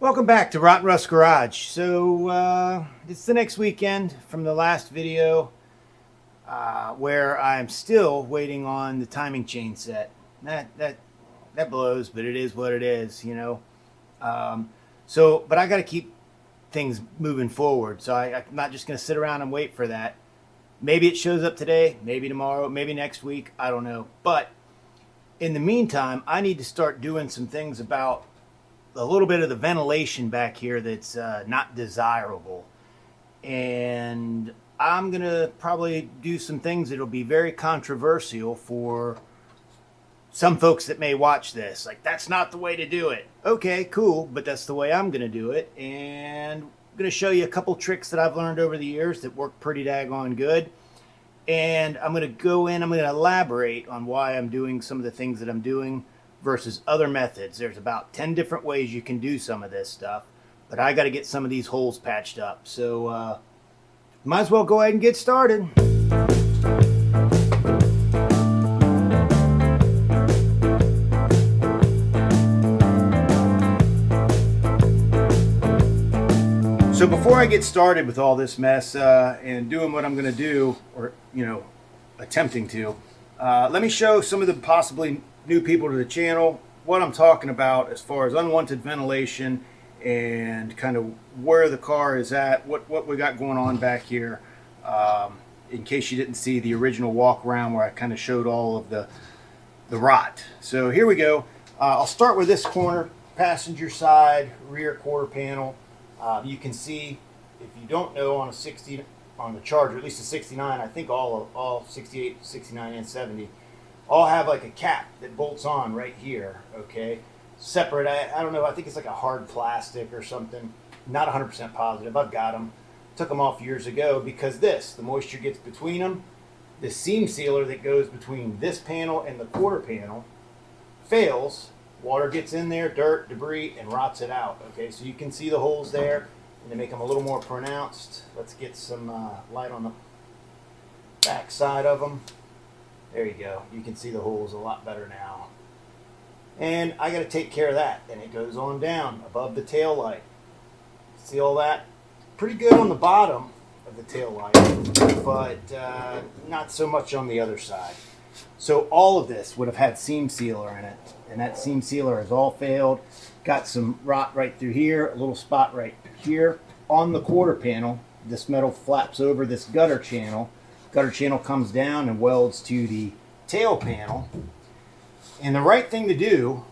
Welcome back to Rotten Rust Garage. It's the next weekend from the last video where I'm still waiting on the timing chain set. That blows, but it is what it is, you know. But I got to keep things moving forward. I'm not just going to sit around and wait for that. Maybe it shows up today, maybe tomorrow, maybe next week. I don't know. But in the meantime, I need to start doing some things about a little bit of the ventilation back here that's not desirable. And I'm going to probably do some things that'll be very controversial for some folks that may watch this. Like, that's not the way to do it. Okay, cool, but that's the way I'm going to do it. And I'm going to show you a couple tricks that I've learned over the years that work pretty daggone good. And I'm going to go in, I'm going to elaborate on why I'm doing some of the things that I'm doing versus other methods. There's about 10 different ways you can do some of this stuff, but I got to get some of these holes patched up. So might as well go ahead and get started. So before I get started with all this mess and doing what I'm going to do, or attempting to, let me show some of the possibly new people to the channel what I'm talking about as far as unwanted ventilation and kind of where the car is at, what we got going on back here, in case you didn't see the original walk around where I kind of showed all of the rot. So here we go. I'll start with this corner, passenger side rear quarter panel. You can see, if you don't know, on a 60 on the Charger, at least a 69, I think all 68, 69, and 70 all have like a cap that bolts on right here, okay? Separate, I don't know, I think it's like a hard plastic or something. Not 100% positive. I've got them. Took them off years ago because the moisture gets between them. The seam sealer that goes between this panel and the quarter panel fails. Water gets in there, dirt, debris, and rots it out, okay? So you can see the holes there, and to make them a little more pronounced, let's get some light on the back side of them. There you go. You can see the holes a lot better now. And I got to take care of that. And it goes on down above the tail light. See all that? Pretty good on the bottom of the tail light, but not so much on the other side. So all of this would have had seam sealer in it. And that seam sealer has all failed. Got some rot right through here, a little spot right here. On the quarter panel, this metal flaps over this gutter channel. Gutter channel comes down and welds to the tail panel. And the right thing to do,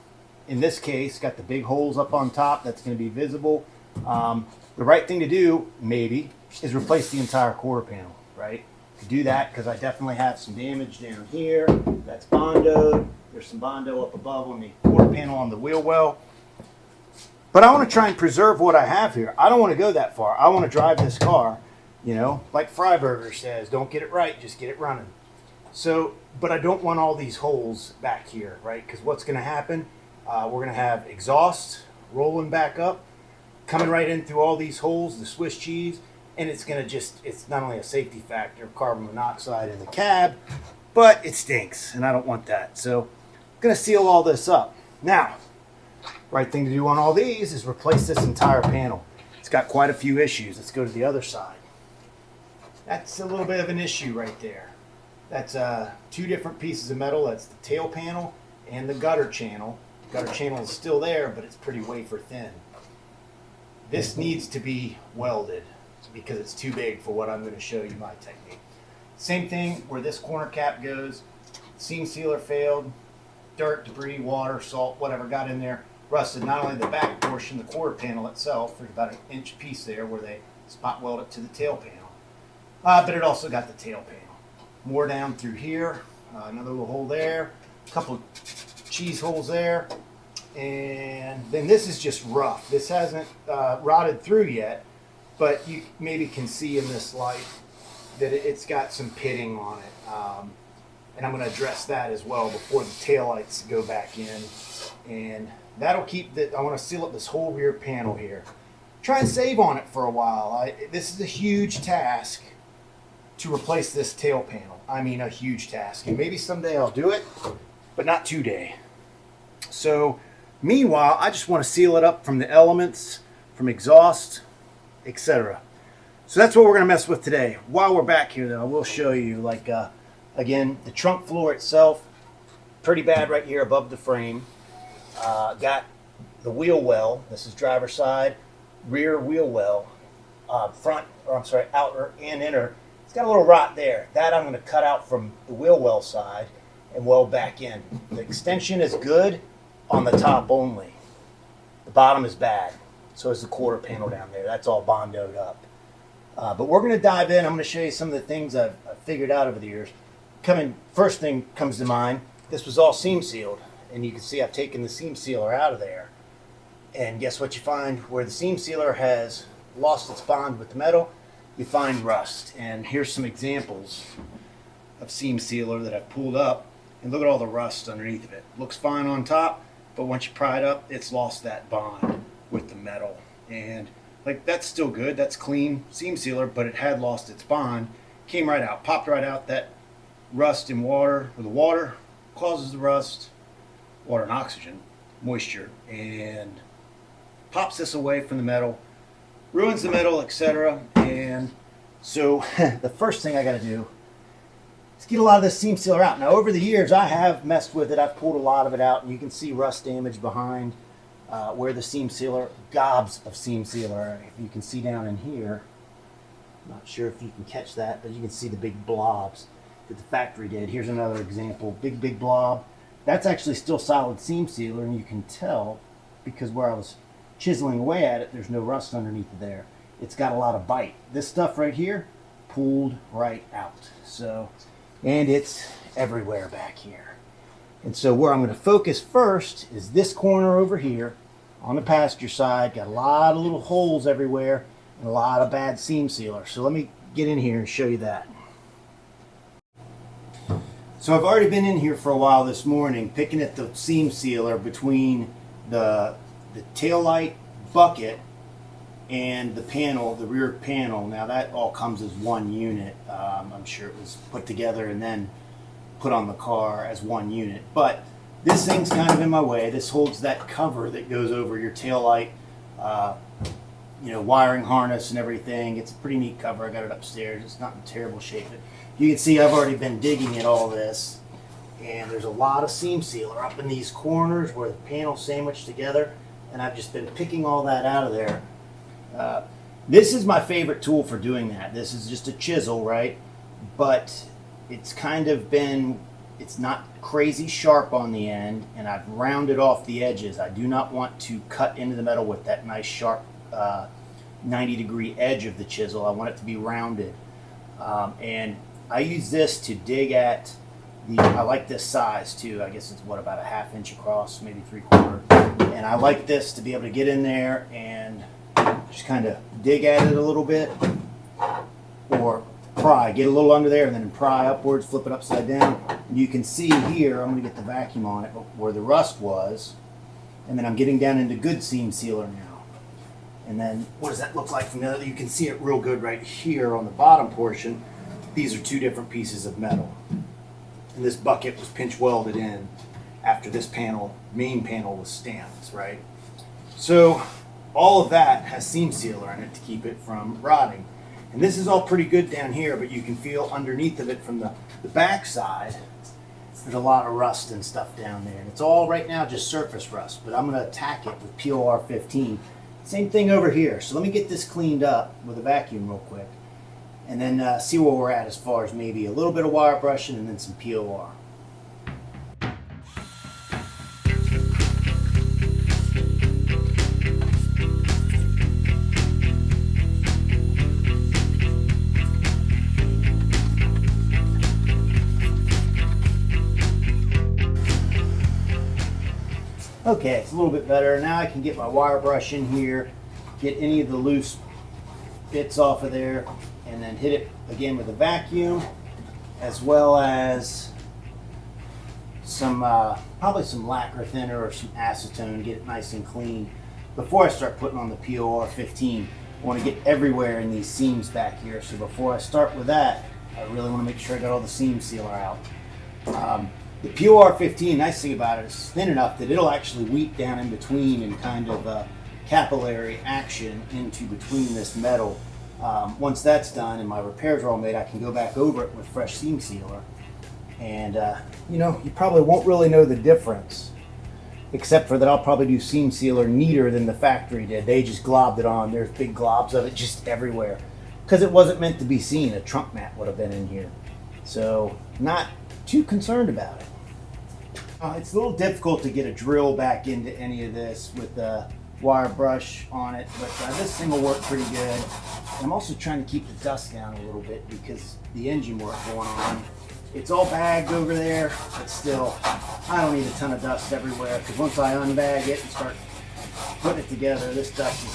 in this case, got the big holes up on top that's going to be visible. The right thing to do, maybe, is replace the entire quarter panel, right? To do that, because I definitely have some damage down here. That's Bondo. There's some Bondo up above on the quarter panel on the wheel well. But I want to try and preserve what I have here. I don't want to go that far. I want to drive this car, like Freiburger says, don't get it right, just get it running. So, but I don't want all these holes back here, right? Because what's going to happen, we're going to have exhaust rolling back up, coming right in through all these holes, the Swiss cheese, and it's going to it's not only a safety factor of carbon monoxide in the cab, but it stinks, and I don't want that. So I'm going to seal all this up. Now, right thing to do on all these is replace this entire panel. It's got quite a few issues. Let's go to the other side. That's a little bit of an issue right there. That's two different pieces of metal. That's the tail panel and the gutter channel. The gutter channel is still there, but it's pretty wafer thin. This needs to be welded because it's too big for what I'm going to show you my technique. Same thing where this corner cap goes. Seam sealer failed. Dirt, debris, water, salt, whatever got in there. Rusted not only the back portion, the quarter panel itself. There's about an inch piece there where they spot weld it to the tail panel. But it also got the tail panel. More down through here. Another little hole there. A couple cheese holes there. And then this is just rough. This hasn't rotted through yet, but you maybe can see in this light that it's got some pitting on it. And I'm going to address that as well before the taillights go back in. And that'll keep I want to seal up this whole rear panel here. Try and save on it for a while. This is a huge task to replace this tail panel. I mean, a huge task. And maybe someday I'll do it, but not today. So Meanwhile, I just want to seal it up from the elements, from exhaust, etc. So that's what we're going to mess with today. While we're back here, though, I will show you, like, again, the trunk floor itself, pretty bad right here above the frame. Got the wheel well. This is driver side, rear wheel well, outer and inner. It's got a little rot there. That I'm going to cut out from the wheel well side and weld back in. The extension is good on the top only. The bottom is bad. So is the quarter panel down there. That's all bondoed up. But we're going to dive in. I'm going to show you some of the things I've figured out over the years. First thing comes to mind, this was all seam sealed. And you can see I've taken the seam sealer out of there. And guess what you find? Where the seam sealer has lost its bond with the metal, you find rust. And here's some examples of seam sealer that I've pulled up. And look at all the rust underneath of it. Looks fine on top, but once you pry it up, it's lost that bond with the metal. And like, that's still good. That's clean seam sealer, but it had lost its bond. Came right out, popped right out. That rust in water, or the water causes the rust, water and oxygen, moisture, and pops this away from the metal, ruins the metal, etc. And so the first thing I got to do is get a lot of this seam sealer out. Now, over the years, I have messed with it. I've pulled a lot of it out, and you can see rust damage behind where the seam sealer, gobs of seam sealer. If you can see down in here, I'm not sure if you can catch that, but you can see the big blobs that the factory did. Here's another example, big blob. That's actually still solid seam sealer, and you can tell because where I was chiseling away at it, there's no rust underneath there. It's got a lot of bite. This stuff right here, pulled right out. So, and it's everywhere back here. And so where I'm going to focus first is this corner over here on the passenger side. Got a lot of little holes everywhere and a lot of bad seam sealer. So let me get in here and show you that. So I've already been in here for a while this morning picking at the seam sealer between the taillight bucket and the panel, the rear panel. Now that all comes as one unit. I'm sure it was put together and then put on the car as one unit. But this thing's kind of in my way. This holds that cover that goes over your taillight, wiring harness and everything. It's a pretty neat cover. I got it upstairs. It's not in terrible shape. But you can see I've already been digging at all this. And there's a lot of seam sealer up in these corners where the panel's sandwiched together. And I've just been picking all that out of there. This is my favorite tool for doing that. This is just a chisel, right? But it's kind of been, it's not crazy sharp on the end, and I've rounded off the edges. I do not want to cut into the metal with that nice sharp 90-degree edge of the chisel. I want it to be rounded. And I use this to dig at I like this size too. I guess it's about a 1/2 inch across, maybe 3/4. And I like this to be able to get in there and just kind of dig at it a little bit, or pry, get a little under there and then pry upwards, flip it upside down. And you can see here, I'm going to get the vacuum on it, where the rust was. And then I'm getting down into good seam sealer now. And then what does that look like from the other? You can see it real good right here on the bottom portion. These are two different pieces of metal. And this bucket was pinch welded in after this main panel was stamped, right? So all of that has seam sealer in it to keep it from rotting. And this is all pretty good down here, but you can feel underneath of it from the back side, there's a lot of rust and stuff down there. And it's all right now just surface rust, but I'm going to attack it with POR 15. Same thing over here. So let me get this cleaned up with a vacuum real quick, and then see where we're at as far as maybe a little bit of wire brushing and then some POR. Okay, it's a little bit better. Now I can get my wire brush in here, get any of the loose bits off of there, and then hit it again with a vacuum, as well as some probably some lacquer thinner or some acetone, get it nice and clean before I start putting on the POR 15. I want to get everywhere in these seams back here, so before I start with that, I really want to make sure I got all the seam sealer out. The POR15, nice thing about it, is thin enough that it'll actually weep down in between and kind of capillary action into between this metal. Once that's done and my repairs are all made, I can go back over it with fresh seam sealer. And you know, you probably won't really know the difference, except for that I'll probably do seam sealer neater than the factory did. They just globbed it on. There's big globs of it just everywhere because it wasn't meant to be seen. A trunk mat would have been in here. So not too concerned about it. It's a little difficult to get a drill back into any of this with the wire brush on it, but this thing will work pretty good. I'm also trying to keep the dust down a little bit because the engine work going on. It's all bagged over there, but still, I don't need a ton of dust everywhere because once I unbag it and start putting it together, this dust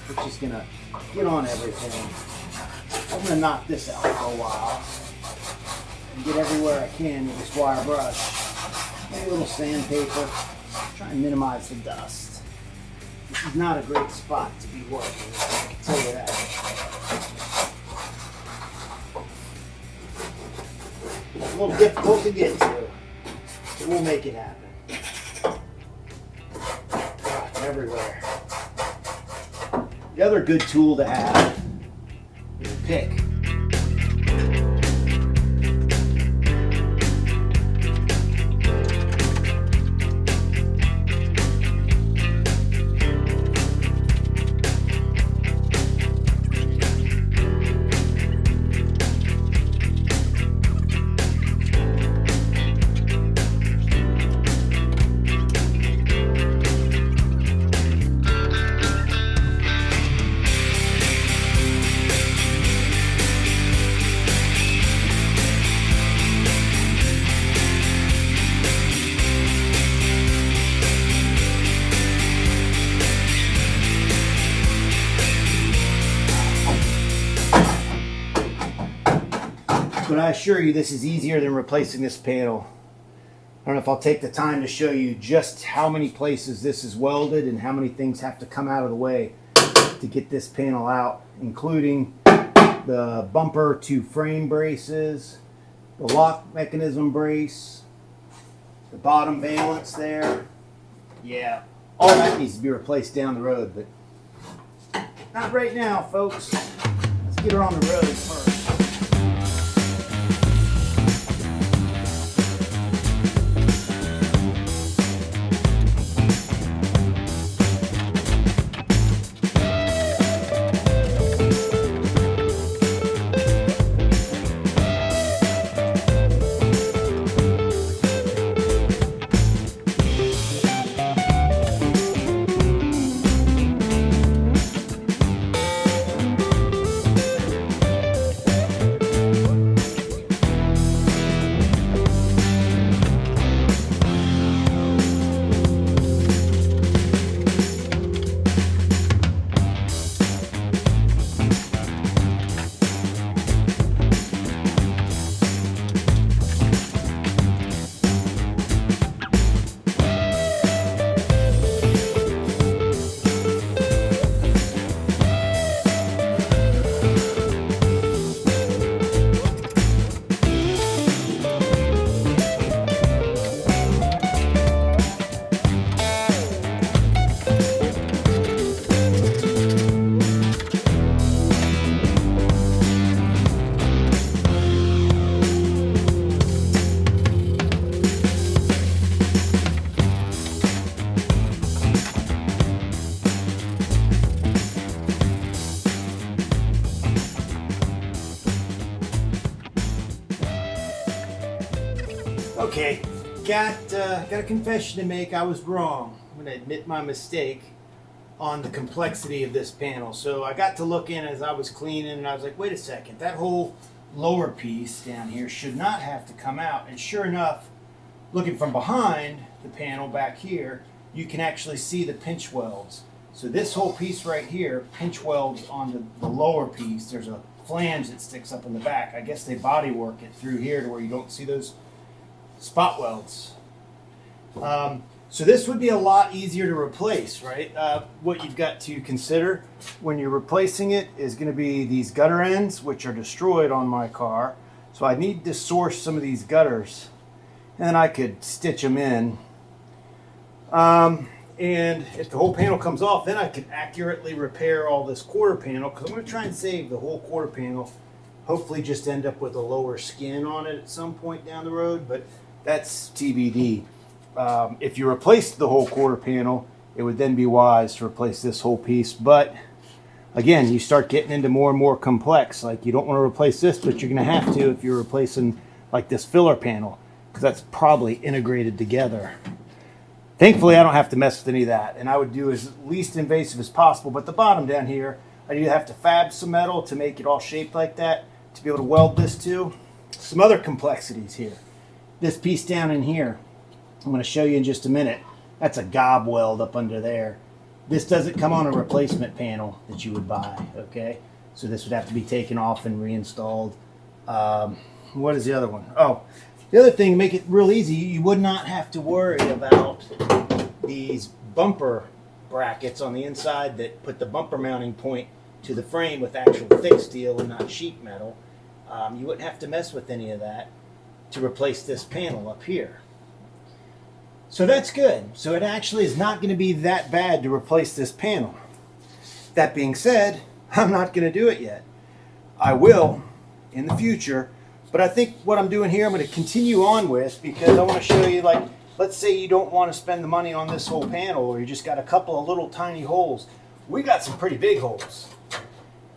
is just gonna get on everything. I'm gonna knock this out for a while and get everywhere I can with this wire brush. Maybe a little sandpaper. Try and minimize the dust. This is not a great spot to be working, I can tell you that. It's a little difficult to get to, but we'll make it happen. Everywhere. The other good tool to have is a pick. But I assure you this is easier than replacing this panel. I don't know if I'll take the time to show you just how many places this is welded and how many things have to come out of the way to get this panel out, including the bumper to frame braces, the lock mechanism brace, the bottom valance there. Yeah, all that needs to be replaced down the road, but not right now, folks. Let's get her on the road first. Okay, got a confession to make. I was wrong. I'm going to admit my mistake on the complexity of this panel. So I got to look in as I was cleaning and I was like, wait a second, that whole lower piece down here should not have to come out. And sure enough, looking from behind the panel back here, you can actually see the pinch welds. So this whole piece right here pinch welds on the lower piece. There's a flange that sticks up in the back. I guess they body work it through here to where you don't see those spot welds. So this would be a lot easier to replace, right? What you've got to consider when you're replacing it is going to be these gutter ends, which are destroyed on my car. So I need to source some of these gutters. and then I could stitch them in. And if the whole panel comes off, then I can accurately repair all this quarter panel, because I'm going to try and save the whole quarter panel. Hopefully just end up with a lower skin on it at some point down the road, but that's TBD. If you replaced the whole quarter panel, it would then be wise to replace this whole piece. But again, you start getting into more and more complex. Like, you don't want to replace this, but you're going to have to if you're replacing like this filler panel, because that's probably integrated together. Thankfully, I don't have to mess with any of that, and I would do as least invasive as possible. But the bottom down here, I do have to fab some metal to make it all shaped like that to be able to weld this to. Some other complexities here. This piece down in here, I'm going to show you in just a minute. That's a gob weld up under there. This doesn't come on a replacement panel that you would buy, okay? So this would have to be taken off and reinstalled. What is the other one? Oh, the other thing, to make it real easy, you would not have to worry about these bumper brackets on the inside that put the bumper mounting point to the frame with actual thick steel and not sheet metal. You wouldn't have to mess with any of that to replace this panel up here. So that's good. So it actually is not going to be that bad to replace this panel. That being said, I'm not going to do it yet. I will in the future. But I think what I'm doing here, I'm going to continue on with, because I want to show you, like, let's say you don't want to spend the money on this whole panel, or you just got a couple of little tiny holes. We got some pretty big holes.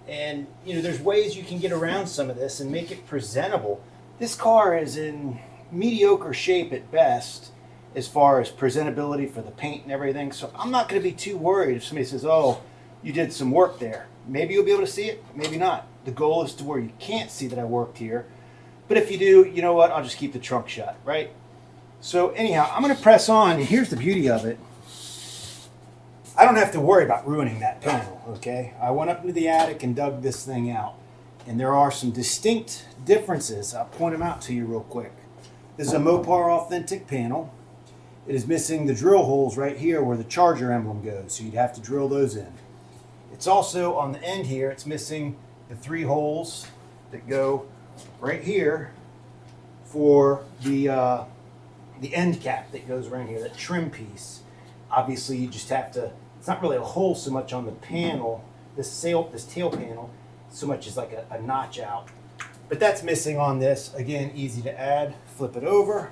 And, you know, there's ways you can get around some of this and make it presentable. This car is in mediocre shape at best as far as presentability for the paint and everything. So I'm not going to be too worried if somebody says, oh, you did some work there. Maybe you'll be able to see it, maybe not. The goal is to where you can't see that I worked here. But if you do, you know what? I'll just keep the trunk shut, right? So anyhow, I'm going to press on, and here's the beauty of it. I don't have to worry about ruining that panel, okay? I went up into the attic and dug this thing out, and there are some distinct differences. I'll point them out to you real quick. This is a Mopar Authentic panel. It is missing the drill holes right here where the charger emblem goes, so you'd have to drill those in. It's also on the end here, it's missing the 3 holes that go right here for the end cap that goes around here, that trim piece. Obviously, you just have to, it's not really a hole so much on the panel, this tail panel, so much as like a notch out. But that's missing on this. Again, easy to add. Flip it over,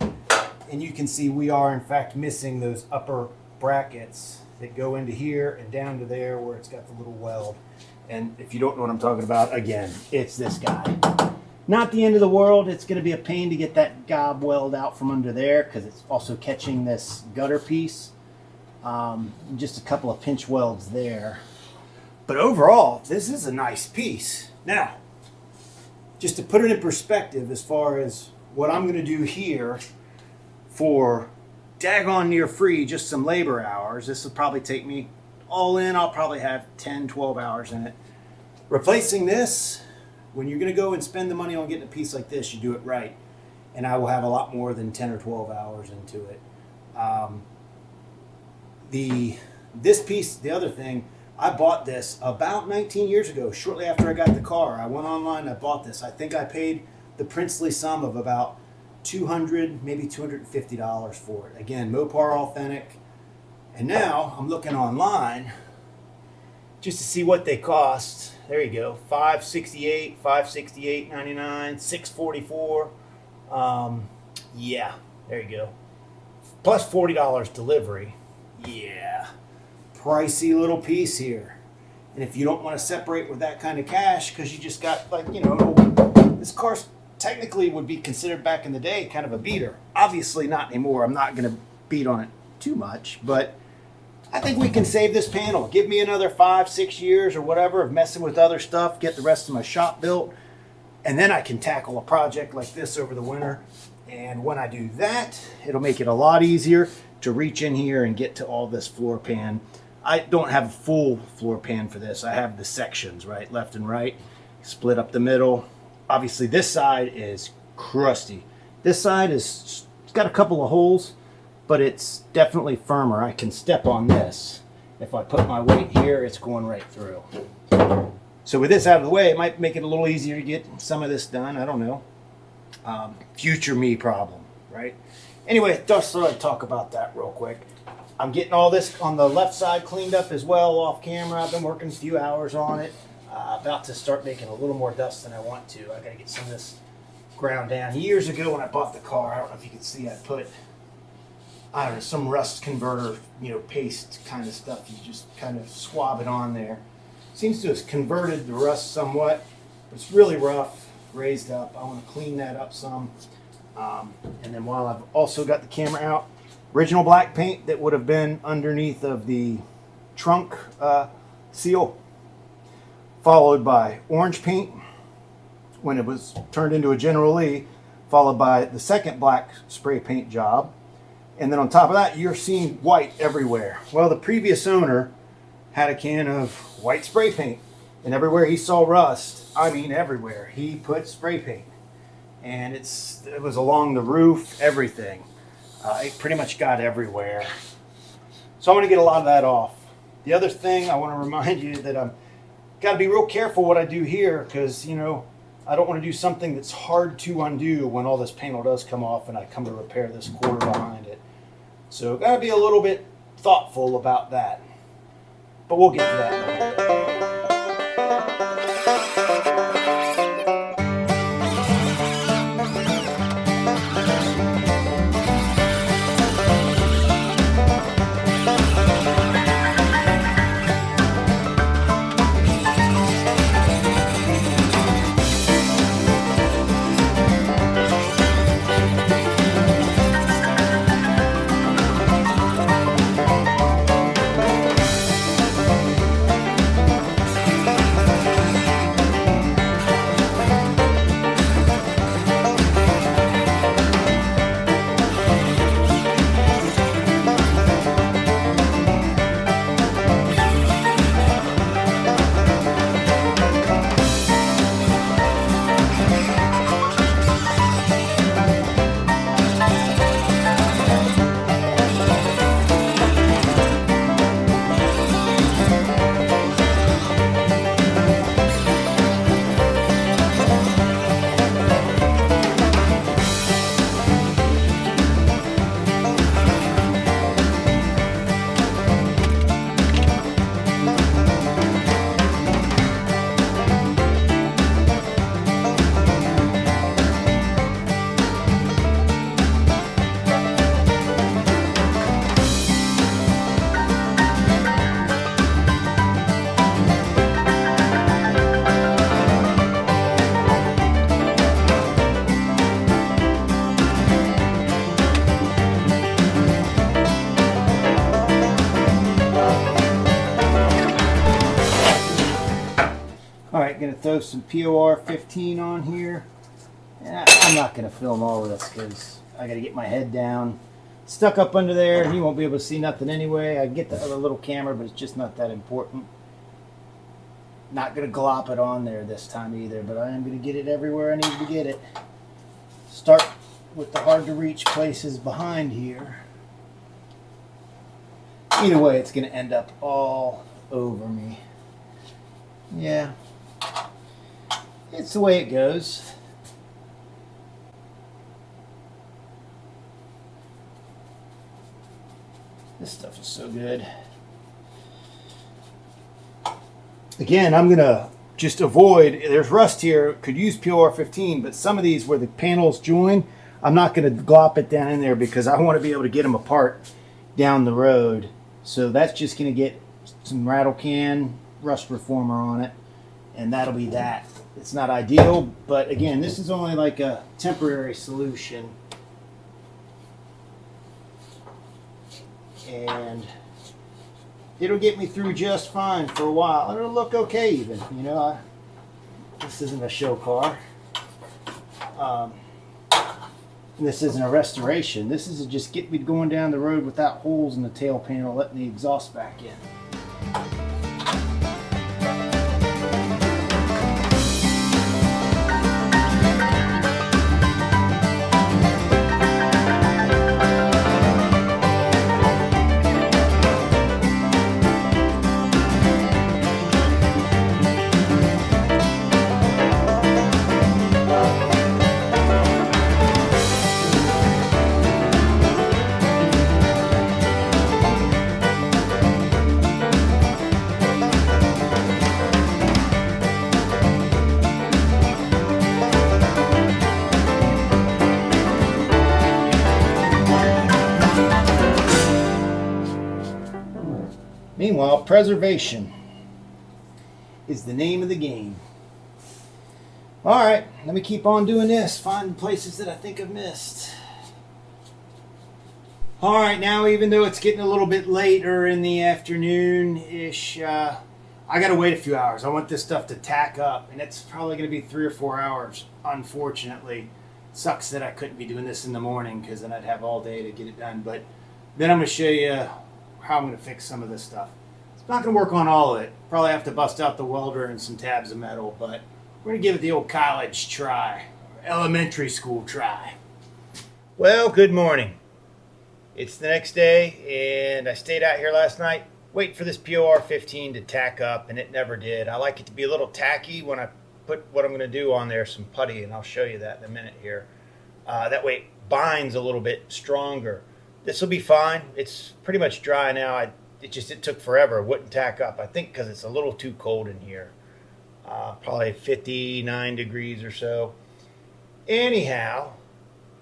and you can see we are in fact missing those upper brackets that go into here and down to there where it's got the little weld. And if you don't know what I'm talking about, again, it's this guy. Not the end of the world. It's going to be a pain to get that gob weld out from under there, because it's also catching this gutter piece. Just a couple of pinch welds there. But overall, this is a nice piece. Now, just to put it in perspective as far as what I'm going to do here for daggone near free, just some labor hours, this will probably take me all in, I'll probably have 10, 12 hours in it. Replacing this, when you're going to go and spend the money on getting a piece like this, you do it right. And I will have a lot more than 10 or 12 hours into it. This piece, the other thing, I bought this about 19 years ago, shortly after I got the car. I went online, I bought this. I think I paid the princely sum of about $200, maybe $250 for it. Again, Mopar Authentic. And now I'm looking online just to see what they cost. There you go, $568, $568.99, $644. Yeah, there you go. Plus $40 delivery. Yeah, pricey little piece here. And if you don't want to separate with that kind of cash, because you just got, like, you know, this car technically would be considered back in the day kind of a beater. Obviously not anymore. I'm not going to beat on it too much, but I think we can save this panel. Give me another 5-6 years or whatever of messing with other stuff, get the rest of my shop built, and then I can tackle a project like this over the winter. And when I do that, it'll make it a lot easier to reach in here and get to all this floor pan. I don't have a full floor pan for this. I have the sections, right, left and right, split up the middle. Obviously this side is crusty. This side it's got a couple of holes, but it's definitely firmer. I can step on this. If I put my weight here, it's going right through. So with this out of the way, it might make it a little easier to get some of this done. I don't know. Future me problem. right? Anyway, just thought I'd talk about that real quick. I'm getting all this on the left side cleaned up as well off camera. I've been working a few hours on it. About to start making a little more dust than I want to. I got to get some of this ground down. Years ago when I bought the car, I don't know if you can see, I put, I don't know, some rust converter, paste kind of stuff. You just kind of swab it on there. Seems to have converted the rust somewhat, but it's really rough, raised up. I want to clean that up some. And then while I've also got the camera out, original black paint that would have been underneath of the trunk seal, followed by orange paint when it was turned into a General Lee, followed by the second black spray paint job. And then on top of that, you're seeing white everywhere. Well, the previous owner had a can of white spray paint, and everywhere he saw rust, I mean everywhere, he put spray paint. And it was along the roof, everything. It pretty much got everywhere. So I'm going to get a lot of that off. The other thing I want to remind you that I'm got to be real careful what I do here, because I don't want to do something that's hard to undo when all this panel does come off and I come to repair this quarter behind it. So got to be a little bit thoughtful about that. But we'll get to that in a little bit. Going to throw some POR 15 on here. I'm not going to film all of this because I got to get my head down. Stuck up under there, you won't be able to see nothing anyway. I get the other little camera, but it's just not that important. Not going to glop it on there this time either, but I am going to get it everywhere I need to get it. Start with the hard to reach places behind here. Either way, it's going to end up all over me. Yeah. It's the way it goes. This stuff is so good. Again, I'm going to just avoid, there's rust here, could use POR 15, but some of these where the panels join, I'm not going to glop it down in there because I want to be able to get them apart down the road. So that's just going to get some rattle can rust reformer on it, and that'll be that. It's not ideal, but again, this is only like a temporary solution. And it'll get me through just fine for a while. It'll look okay even, you know. This isn't a show car. This isn't a restoration. This is just get me going down the road without holes in the tail panel, letting the exhaust back in. Self-preservation is the name of the game. All right, let me keep on doing this, find places that I think I've missed. All right, now even though it's getting a little bit later in the afternoon-ish, I gotta wait a few hours. I want this stuff to tack up, and it's probably gonna be 3 or 4 hours, unfortunately. Sucks that I couldn't be doing this in the morning, because then I'd have all day to get it done. But then I'm gonna show you how I'm gonna fix some of this stuff. It's not gonna work on all of it. Probably have to bust out the welder and some tabs of metal, but we're gonna give it the old college try, or elementary school try. Well, good morning. It's the next day, and I stayed out here last night waiting for this POR 15 to tack up, and it never did. I like it to be a little tacky when I put what I'm going to do on there, some putty, and I'll show you that in a minute here. That way it binds a little bit stronger. This will be fine. It's pretty much dry now. It took forever. It wouldn't tack up. I think because it's a little too cold in here. Probably 59 degrees or so. Anyhow,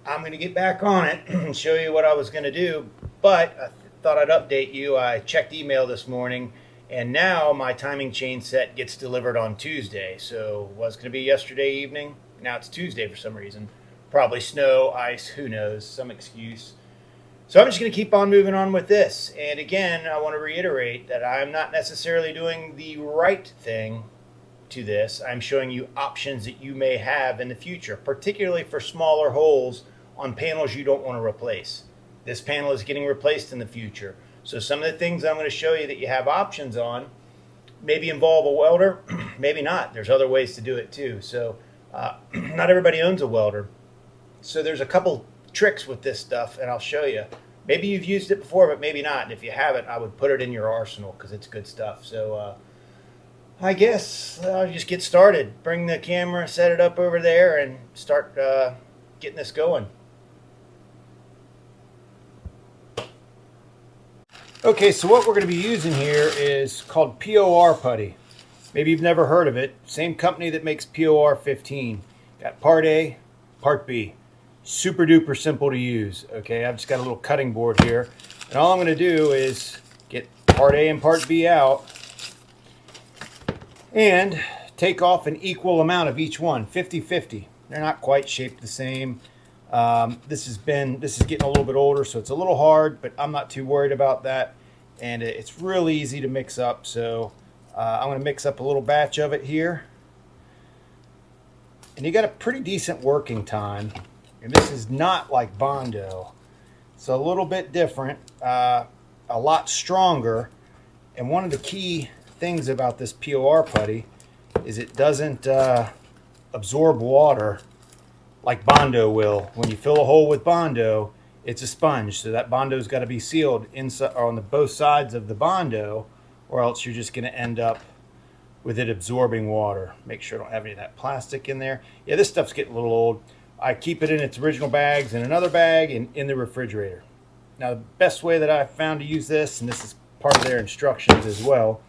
I'm going to get back on it and show you what I was going to do, but I thought I'd update you. I checked email this morning, and now my timing chain set gets delivered on Tuesday. So it was going to be yesterday evening. Now it's Tuesday for some reason. Probably snow, ice, who knows, some excuse. So I'm just going to keep on moving on with this. And again, I want to reiterate that I'm not necessarily doing the right thing to this. I'm showing you options that you may have in the future, particularly for smaller holes on panels you don't want to replace. This panel is getting replaced in the future. So some of the things I'm going to show you that you have options on maybe involve a welder, maybe not. There's other ways to do it too. So not everybody owns a welder. So there's a couple tricks with this stuff, and I'll show you. Maybe you've used it before, but maybe not. And if you haven't, I would put it in your arsenal because it's good stuff. So I guess I'll just get started. Bring the camera, set it up over there, and start getting this going. Okay, so what we're going to be using here is called POR putty. Maybe you've never heard of it. Same company that makes POR 15. Got part A, part B. Super duper simple to use. Okay, I've just got a little cutting board here. And all I'm going to do is get part A and part B out and take off an equal amount of each one, 50-50. They're not quite shaped the same. This is getting a little bit older, so it's a little hard, but I'm not too worried about that. And it's really easy to mix up. So I'm going to mix up a little batch of it here. And you got a pretty decent working time. And this is not like Bondo. It's a little bit different, a lot stronger. And one of the key things about this POR putty is it doesn't absorb water like Bondo will. When you fill a hole with Bondo, it's a sponge, so that Bondo's got to be sealed inside or on both sides of the Bondo, or else you're just going to end up with it absorbing water. Make sure I don't have any of that plastic in there. Yeah, this stuff's getting a little old. I keep it in its original bags in another bag and in the refrigerator. Now, the best way that I've found to use this, and this is part of their instructions as well,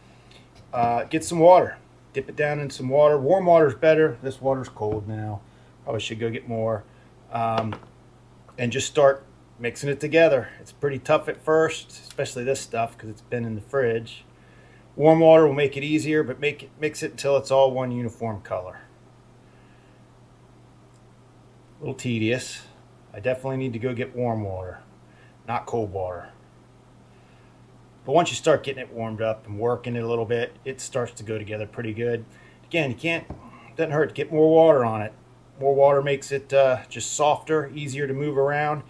get some water. Dip it down in some water. Warm water is better. This water's cold now. Probably should go get more. And just start mixing it together. It's pretty tough at first, especially this stuff because it's been in the fridge. Warm water will make it easier, but mix it until it's all one uniform color. A little tedious. I definitely need to go get warm water, not cold water. But once you start getting it warmed up and working it a little bit, it starts to go together pretty good. Again, doesn't hurt to get more water on it. More water makes it just softer, easier to move around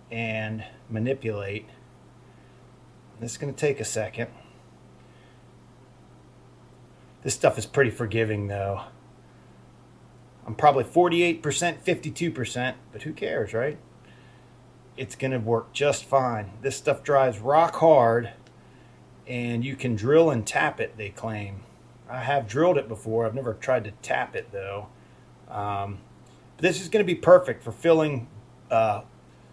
and manipulate. This is going to take a second. This stuff is pretty forgiving though. I'm probably 48%, 52%, but who cares, right? It's going to work just fine. This stuff dries rock hard, and you can drill and tap it, they claim. I have drilled it before. I've never tried to tap it though. This is going to be perfect for filling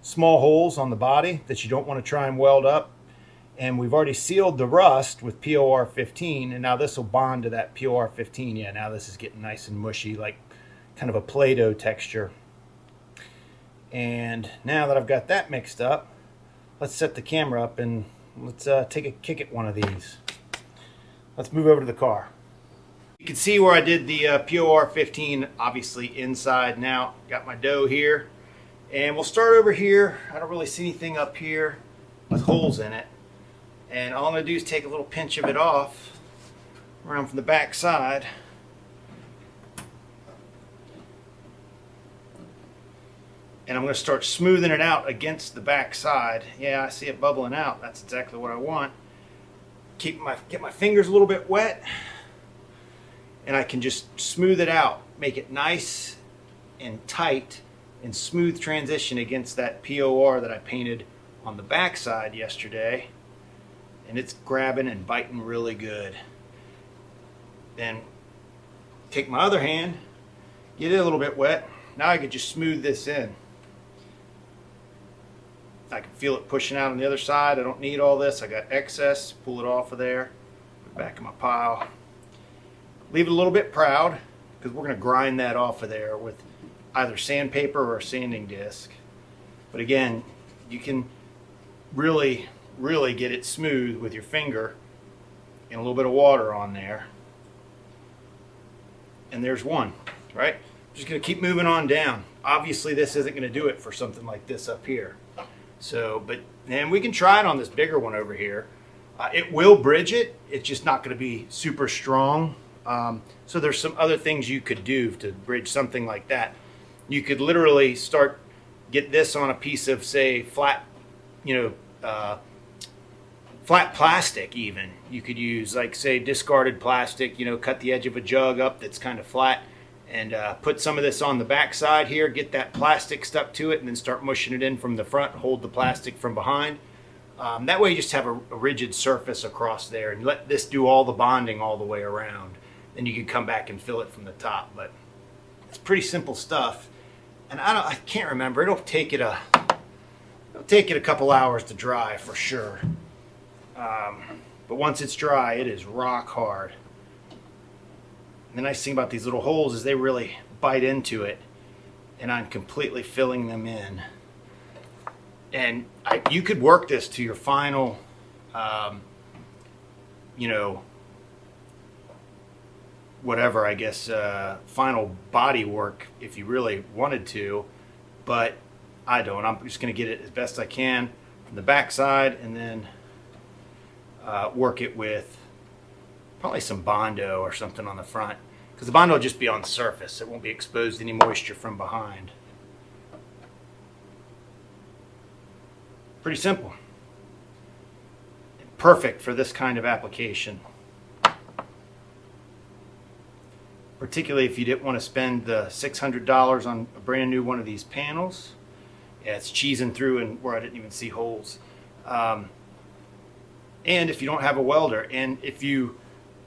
small holes on the body that you don't want to try and weld up. And we've already sealed the rust with POR 15, and now this will bond to that POR 15. Yeah, now this is getting nice and mushy, like kind of a Play-Doh texture. And now that I've got that mixed up, let's set the camera up and let's take a kick at one of these. let's move over to the car. You can see where I did the POR 15, obviously inside now. Got my dough here. And we'll start over here. I don't really see anything up here with holes in it. And all I'm going to do is take a little pinch of it off around from the back side. And I'm going to start smoothing it out against the back side. Yeah, I see it bubbling out. That's exactly what I want. Get my fingers a little bit wet. And I can just smooth it out. Make it nice and tight and smooth transition against that POR that I painted on the back side yesterday. And it's grabbing and biting really good. Then take my other hand, get it a little bit wet. Now I can just smooth this in. I can feel it pushing out on the other side. I don't need all this. I got excess. Pull it off of there. Put it back in my pile. Leave it a little bit proud because we're going to grind that off of there with either sandpaper or a sanding disc. But again, you can really get it smooth with your finger and a little bit of water on there. And there's one, right? Just going to keep moving on down. Obviously this isn't going to do it for something like this up here. So, but then we can try it on this bigger one over here. It will bridge it. It's just not going to be super strong. So there's some other things you could do to bridge something like that. You could literally get this on a piece of, say, flat, flat plastic even. You could use, like, say, discarded plastic, cut the edge of a jug up that's kind of flat and put some of this on the back side here, get that plastic stuck to it, and then start mushing it in from the front, hold the plastic from behind. That way you just have a rigid surface across there and let this do all the bonding all the way around. Then you can come back and fill it from the top. But it's pretty simple stuff. And I can't remember. It'll take it a couple hours to dry for sure. But once it's dry, it is rock hard. And the nice thing about these little holes is they really bite into it, and I'm completely filling them in. And you could work this to your final, whatever, I guess, final body work if you really wanted to, but I don't. I'm just going to get it as best I can from the back side and then work it with probably some Bondo or something on the front, because the Bondo will just be on the surface. It won't be exposed to any moisture from behind. Pretty simple. Perfect for this kind of application. Particularly if you didn't want to spend the $600 on a brand new one of these panels. Yeah, it's cheesing through and where I didn't even see holes. And if you don't have a welder, and if you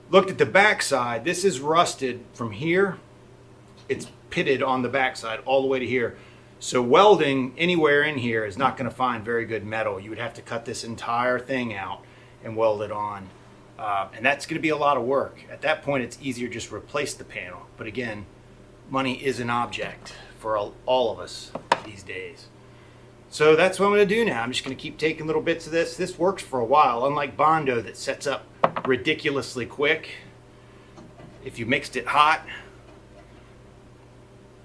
looked at the back side, this is rusted from here. It's pitted on the back side all the way to here. So welding anywhere in here is not going to find very good metal. You would have to cut this entire thing out and weld it on. And that's going to be a lot of work. At that point, it's easier just to replace the panel. But again, money is an object for all of us these days. So that's what I'm going to do now. I'm just going to keep taking little bits of this. This works for a while, unlike Bondo that sets up ridiculously quick if you mixed it hot.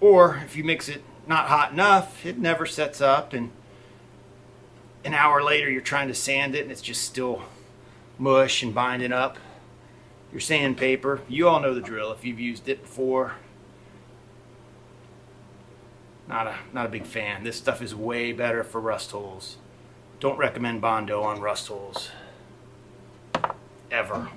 Or if you mix it not hot enough, it never sets up, and an hour later you're trying to sand it and it's just still mush and binding up your sandpaper. You all know the drill if you've used it before. Not a big fan. This stuff is way better for rust holes. Don't recommend Bondo on rust holes. Ever.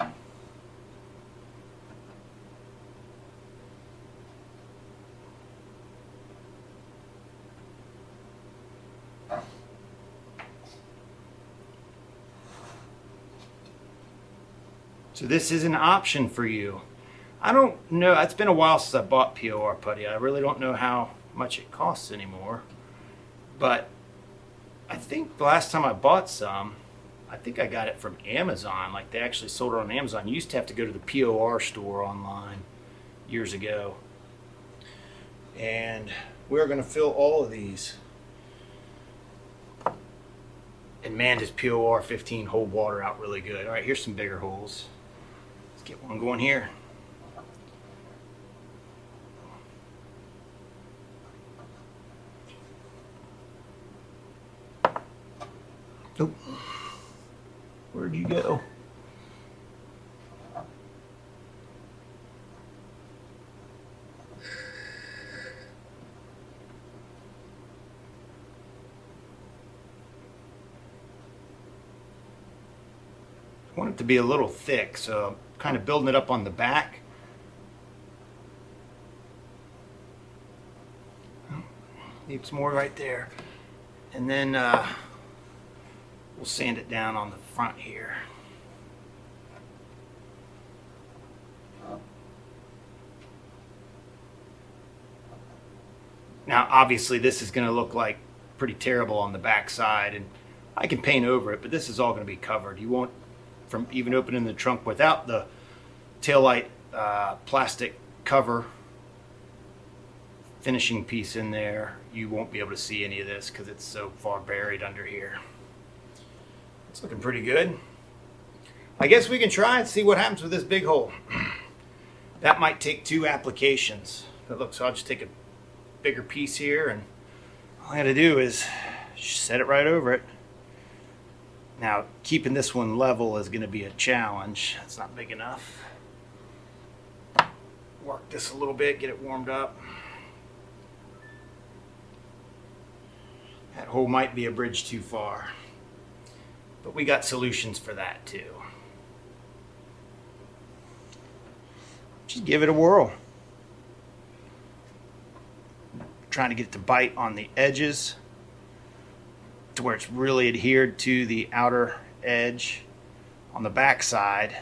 So this is an option for you. I don't know, it's been a while since I bought POR putty. I really don't know how much it costs anymore. But I think the last time I bought some, I think I got it from Amazon. Like, they actually sold it on Amazon. You used to have to go to the POR store online years ago. And we're going to fill all of these. And man, does POR 15 hold water out really good. All right, here's some bigger holes. Let's Get one going here. Nope. Where'd you go? I want it to be a little thick, so I'm kind of building it up on the back. Need some more right there. And then we'll sand it down on the front here. Now obviously this is going to look like pretty terrible on the back side, and I can paint over it, but this is all going to be covered. You won't, from even opening the trunk without the taillight plastic cover finishing piece in there, you won't be able to see any of this because it's so far buried under here. It's looking pretty good. I guess we can try and see what happens with this big hole. That might take 2 applications. But look, so I'll just take a bigger piece here, and all I gotta do is just set it right over it. Now, keeping this one level is going to be a challenge. It's not big enough. Work this a little bit, get it warmed up. That hole might be a bridge too far, but we got solutions for that too. Just give it a whirl. Trying to get it to bite on the edges to where it's really adhered to the outer edge on the back side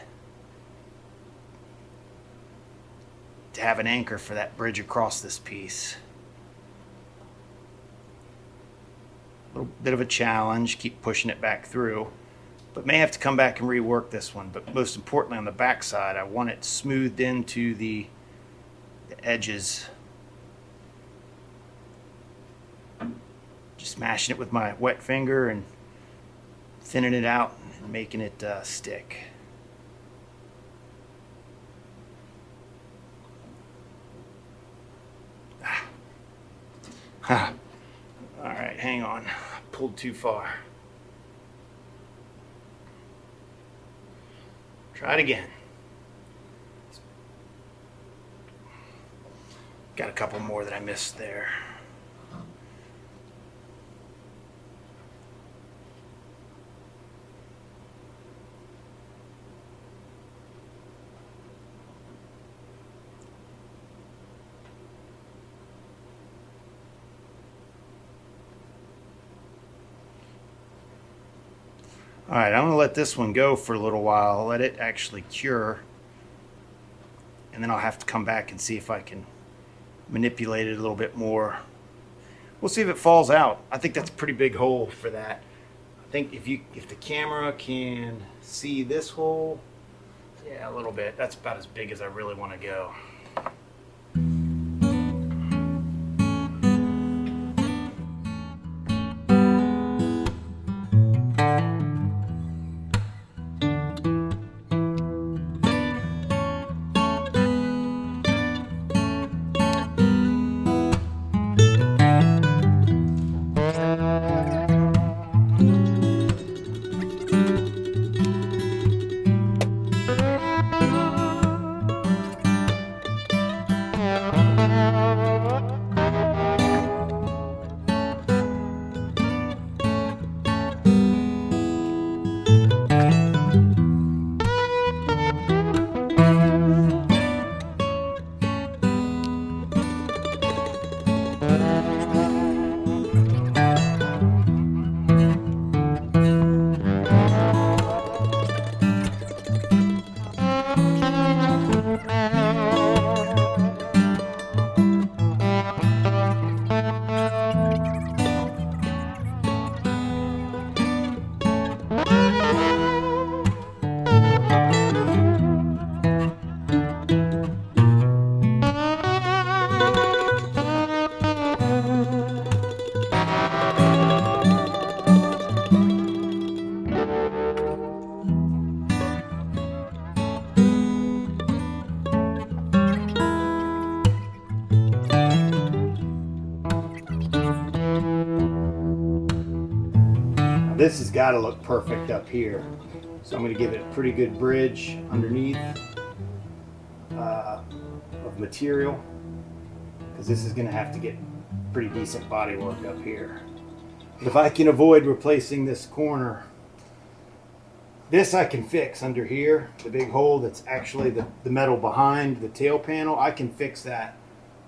to have an anchor for that bridge across this piece. A little bit of a challenge, keep pushing it back through, but may have to come back and rework this one. But most importantly, on the back side, I want it smoothed into the edges. Just smashing it with my wet finger and thinning it out and making it stick. All right, hang on. Pulled too far. Try it again. Got a couple more that I missed there. All right, I'm going to let this one go for a little while, let it actually cure, and then I'll have to come back and see if I can manipulate it a little bit more. We'll see if it falls out. I think that's a pretty big hole for that. I think if the camera can see this hole, yeah, a little bit. That's about as big as I really want to go. this has got to look perfect up here. So I'm going to give it a pretty good bridge underneath of material, because this is going to have to get pretty decent body work up here. But if I can avoid replacing this corner, this I can fix under here, the big hole that's actually the metal behind the tail panel. I can fix that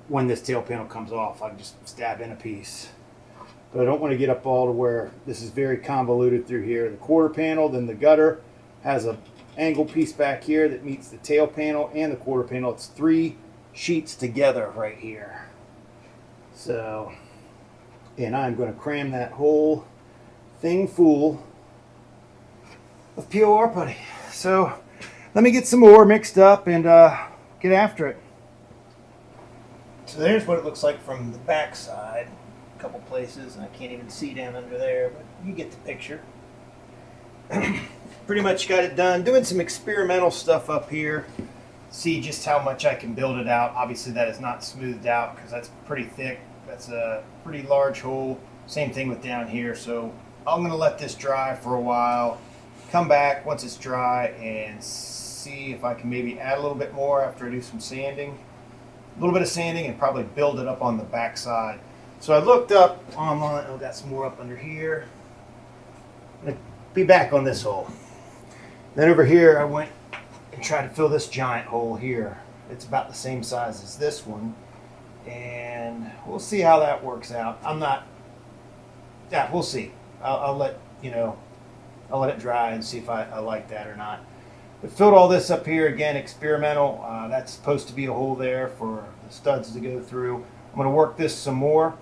when this tail panel comes off. I can just stab in a piece. But I don't want to get up all to where this is very convoluted through here. The quarter panel, then the gutter has a angle piece back here that meets the tail panel and the quarter panel. It's 3 sheets together right here. So, and I'm going to cram that whole thing full of POR putty. So let me get some more mixed up and get after it. So there's what it looks like from the back side. A couple places, and I can't even see down under there, but you get the picture. Pretty much got it done. Doing some experimental stuff up here. See just how much I can build it out. Obviously that is not smoothed out because that's pretty thick. That's a pretty large hole. Same thing with down here. So I'm going to let this dry for a while. Come back once it's dry and see if I can maybe add a little bit more after I do some sanding. A little bit of sanding and probably build it up on the back side. So I looked up online. I've got some more up under here. I'm going to be back on this hole. Then over here I went and tried to fill this giant hole here. It's about the same size as this one. And we'll see how that works out. We'll see. I'll let you know. I'll let it dry and see if I like that or not. But filled all this up here, again, experimental. That's supposed to be a hole there for the studs to go through. I'm going to work this some more.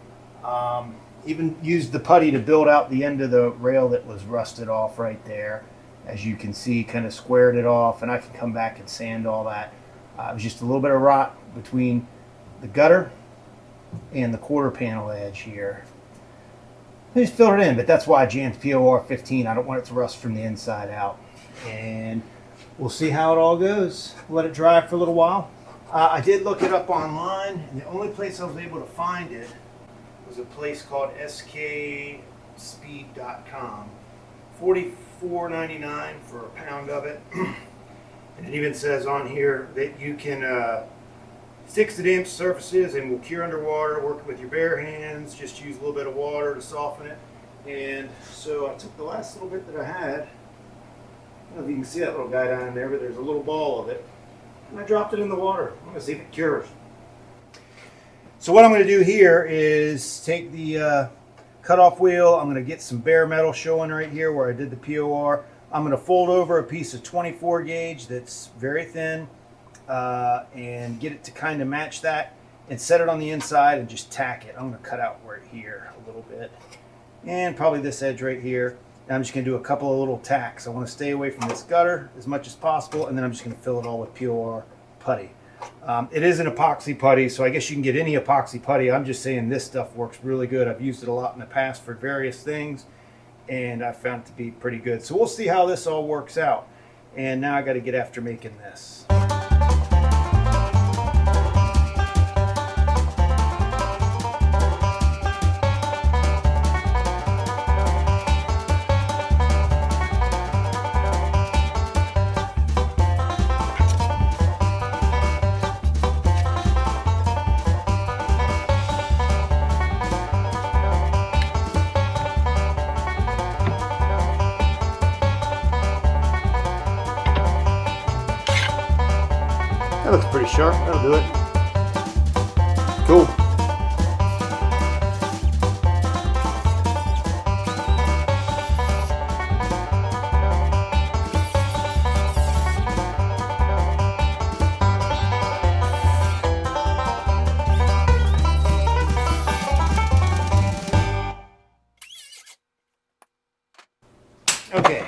Even used the putty to build out the end of the rail that was rusted off right there. As you can see, kind of squared it off, and I can come back and sand all that. It was just a little bit of rot between the gutter and the quarter panel edge here. I just filled it in, but that's why I jammed POR 15. I don't want it to rust from the inside out. And we'll see how it all goes. Let it dry for a little while. I did look it up online, and the only place I was able to find it was a place called skspeed.com. $44.99 for a pound of it. And it even says on here that you can stick to damp surfaces and will cure underwater, working with your bare hands. Just use a little bit of water to soften it. And so I took the last little bit that I had. I don't know if you can see that little guy down there, but there's a little ball of it. And I dropped it in the water. I'm going to see if it cures. So what I'm going to do here is take the cutoff wheel. I'm going to get some bare metal showing right here where I did the POR. I'm going to fold over a piece of 24 gauge that's very thin and get it to kind of match that and set it on the inside and just tack it. I'm going to cut out right here a little bit and probably this edge right here. And I'm just going to do a couple of little tacks. I want to stay away from this gutter as much as possible, and then I'm just going to fill it all with POR putty. It is an epoxy putty, so I guess you can get any epoxy putty. I'm just saying this stuff works really good. I've used it a lot in the past for various things, and I found it to be pretty good. So we'll see how this all works out. And now I got to get after making this. That looks pretty sharp. That'll do it. Cool. Okay.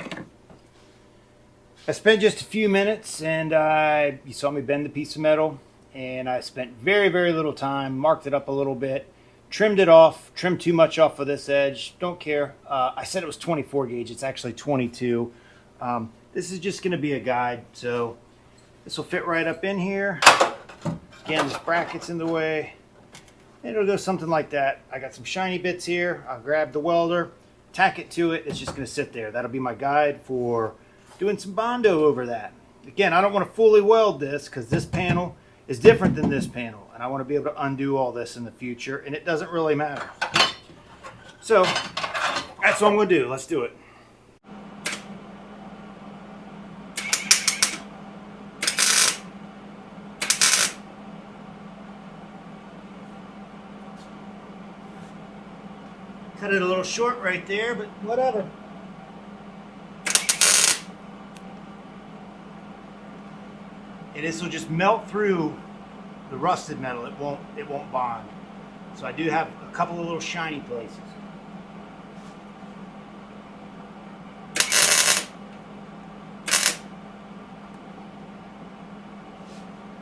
I spent just a few minutes, and you saw me bend the piece of metal, and I spent very, very little time, marked it up a little bit, trimmed it off, trimmed too much off of this edge, don't care. I said it was 24 gauge, it's actually 22. This is just going to be a guide, so this will fit right up in here. Again, this bracket's in the way, and it'll go something like that. I got some shiny bits here. I'll grab the welder, tack it to it. It's just going to sit there. That'll be my guide for doing some Bondo over that. Again, I don't want to fully weld this because this panel is different than this panel, and I want to be able to undo all this in the future, and it doesn't really matter. So that's what I'm going to do. Let's do it. Cut it a little short right there, but whatever. And this will just melt through the rusted metal. It won't bond. So I do have a couple of little shiny places.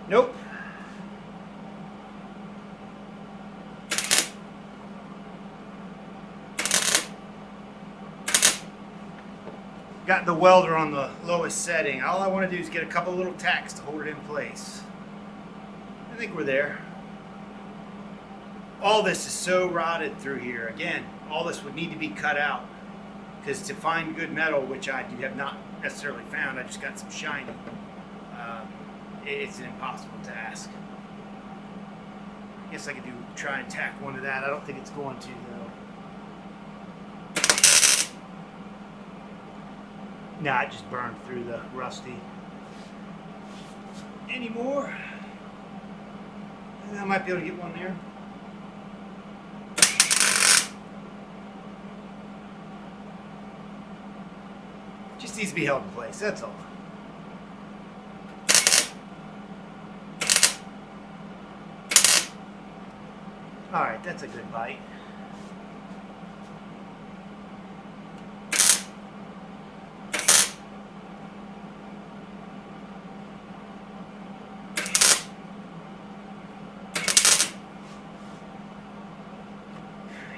Nope. Got the welder on the lowest setting. All I want to do is get a couple little tacks to hold it in place. I think we're there. All this is so rotted through here. Again, all this would need to be cut out, because to find good metal, which I have not necessarily found, I just got some shiny. It's an impossible task. I guess I could try and tack one to that. I don't think it's going to though. Nah, it just burned through the rusty. Any more? I might be able to get one there. Just needs to be held in place, that's all. Alright, that's a good bite.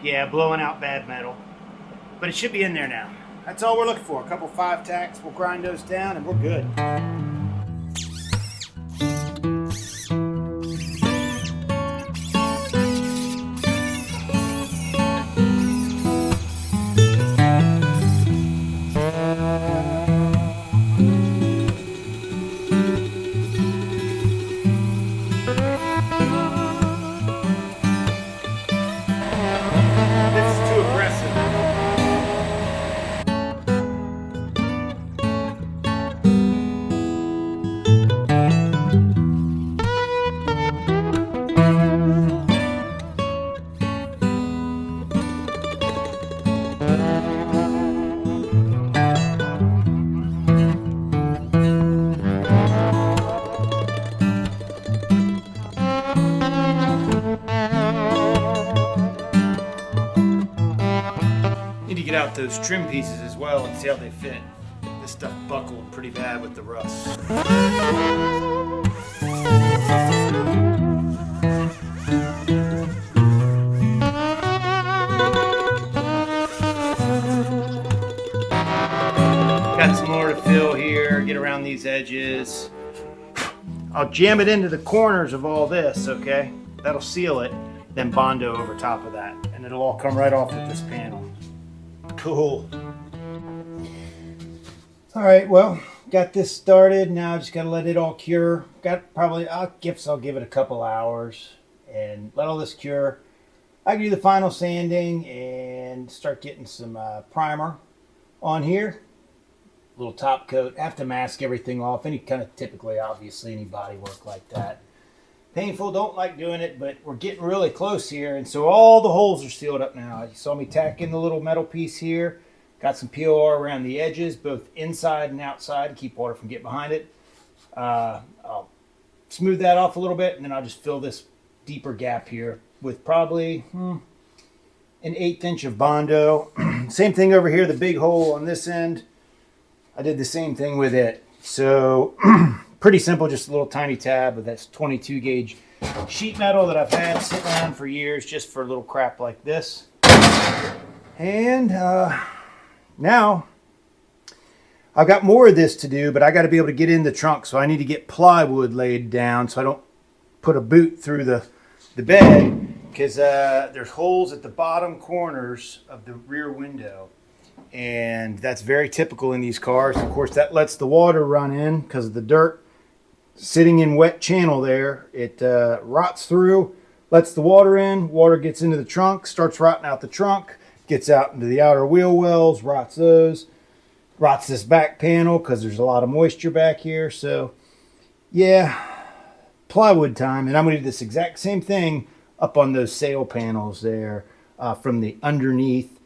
Yeah, blowing out bad metal. But it should be in there now. That's all we're looking for. A couple 5 tacks. We'll grind those down and we're good. Out those trim pieces as well and see how they fit. This stuff buckled pretty bad with the rust. Got some more to fill here, get around these edges. I'll jam it into the corners of all this, okay? That'll seal it, then Bondo over top of that, and it'll all come right off with this panel. Cool. All right, well, got this started. Now I just got to let it all cure. Got probably, I'll give it a couple hours and let all this cure. I can do the final sanding and start getting some primer on here. A little top coat. I have to mask everything off. Any kind of typically, obviously, any body work like that. Painful, don't like doing it, but we're getting really close here, and so all the holes are sealed up now. You saw me tack in the little metal piece here. Got some POR around the edges, both inside and outside, to keep water from getting behind it. I'll smooth that off a little bit, and then I'll just fill this deeper gap here with probably an 1/8 inch of Bondo. Same thing over here, the big hole on this end. I did the same thing with it. So pretty simple, just a little tiny tab of that's 22 gauge sheet metal that I've had sitting around for years just for a little crap like this. And now I've got more of this to do, but I got to be able to get in the trunk, so I need to get plywood laid down so I don't put a boot through the bed, because there's holes at the bottom corners of the rear window, and that's very typical in these cars. Of course, that lets the water run in because of the dirt sitting in wet channel there. It rots through, lets the water in, water gets into the trunk, starts rotting out the trunk, gets out into the outer wheel wells, rots those, rots this back panel because there's a lot of moisture back here. So yeah, plywood time. And I'm going to do this exact same thing up on those sail panels there from the underneath,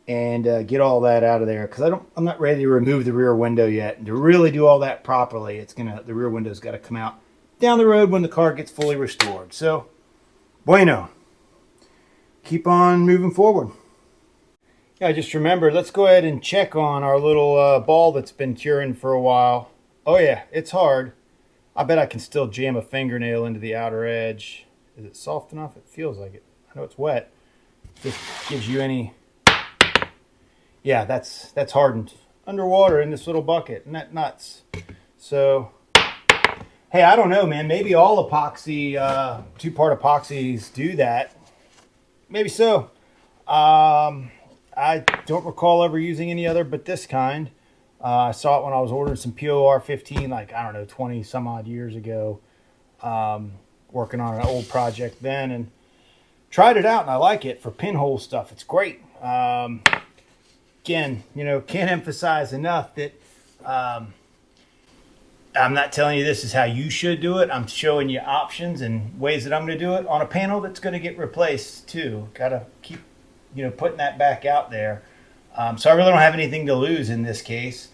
and get all that out of there, because I'm not ready to remove the rear window yet. And to really do all that properly, the rear window's got to come out down the road when the car gets fully restored. So bueno, keep on moving forward. Yeah, I just remembered, let's go ahead and check on our little ball that's been curing for a while. Oh yeah, it's hard. I bet I can still jam a fingernail into the outer edge. Is it soft enough? It feels like it. I know it's wet. Just gives you any... Yeah, that's hardened underwater in this little bucket. Isn't that nuts? So, hey, I don't know, man. Maybe all epoxy, two-part epoxies do that. Maybe so. I don't recall ever using any other but this kind. I saw it when I was ordering some POR 15, like, I don't know, 20 some odd years ago. Working on an old project then, and tried it out, and I like it for pinhole stuff. It's great. Again, can't emphasize enough that I'm not telling you this is how you should do it. I'm showing you options and ways that I'm going to do it on a panel that's going to get replaced too. Got to keep, putting that back out there. So I really don't have anything to lose in this case.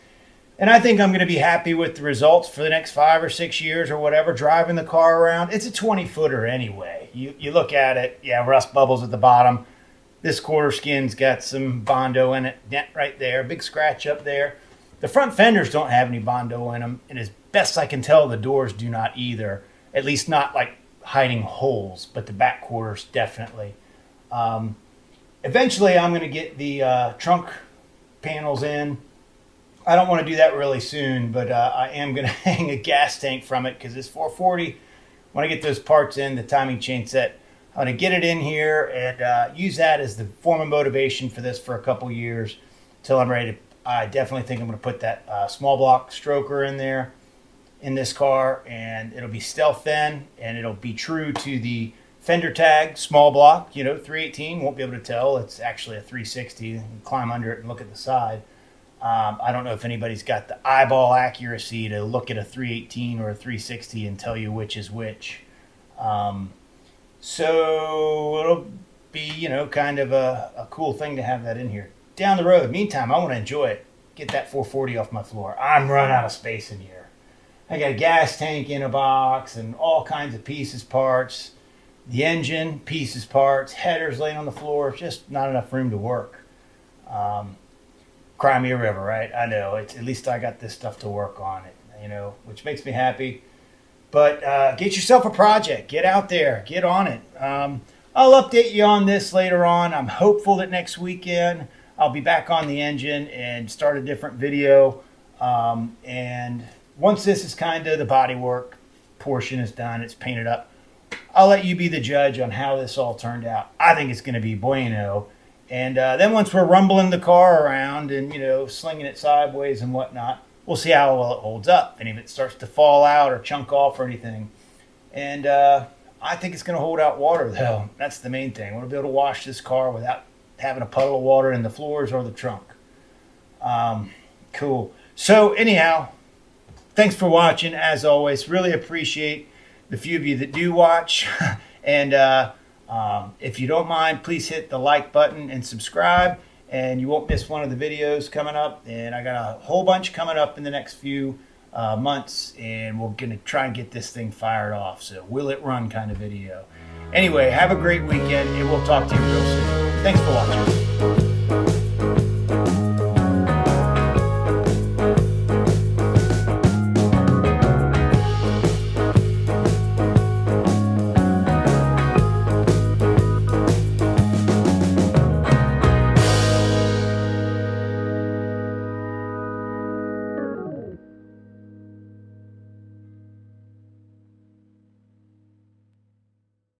And I think I'm going to be happy with the results for the next 5 or 6 years or whatever, driving the car around. It's a 20-footer anyway. You look at it, yeah, rust bubbles at the bottom. This quarter skin's got some Bondo in it, dent right there, big scratch up there. The front fenders don't have any Bondo in them, and as best I can tell, the doors do not either. At least not like hiding holes, but the back quarters definitely. Eventually, I'm going to get the trunk panels in. I don't want to do that really soon, but I am going to hang a gas tank from it, because this 440, when I get those parts in, the timing chain set, I'm going to get it in here and use that as the form of motivation for this for a couple years till I'm ready to. I definitely think I'm going to put that small block stroker in there in this car, and it'll be stealth then, and it'll be true to the fender tag, small block, 318, won't be able to tell. It's actually a 360. You can climb under it and look at the side. I don't know if anybody's got the eyeball accuracy to look at a 318 or a 360 and tell you which is which. So it'll be, kind of a cool thing to have that in here. Down the road, meantime, I want to enjoy it. Get that 440 off my floor. I'm running out of space in here. I got a gas tank in a box and all kinds of pieces, parts. The engine, pieces, parts, headers laying on the floor. Just not enough room to work. Cry me a river, right? I know. At least I got this stuff to work on it, which makes me happy. But get yourself a project. Get out there. Get on it. I'll update you on this later on. I'm hopeful that next weekend I'll be back on the engine and start a different video. And once this is kind of the bodywork portion is done, it's painted up, I'll let you be the judge on how this all turned out. I think it's going to be bueno. And then once we're rumbling the car around and, slinging it sideways and whatnot, we'll see how well it holds up and if it starts to fall out or chunk off or anything. And I think it's going to hold out water, though. That's the main thing. I want to be able to wash this car without having a puddle of water in the floors or the trunk. Cool. So anyhow, thanks for watching. As always, really appreciate the few of you that do watch. And if you don't mind, please hit the like button and subscribe, and you won't miss one of the videos coming up. And I got a whole bunch coming up in the next few months, and we're going to try and get this thing fired off. So will it run kind of video. Anyway, have a great weekend, and we'll talk to you real soon. Thanks for watching.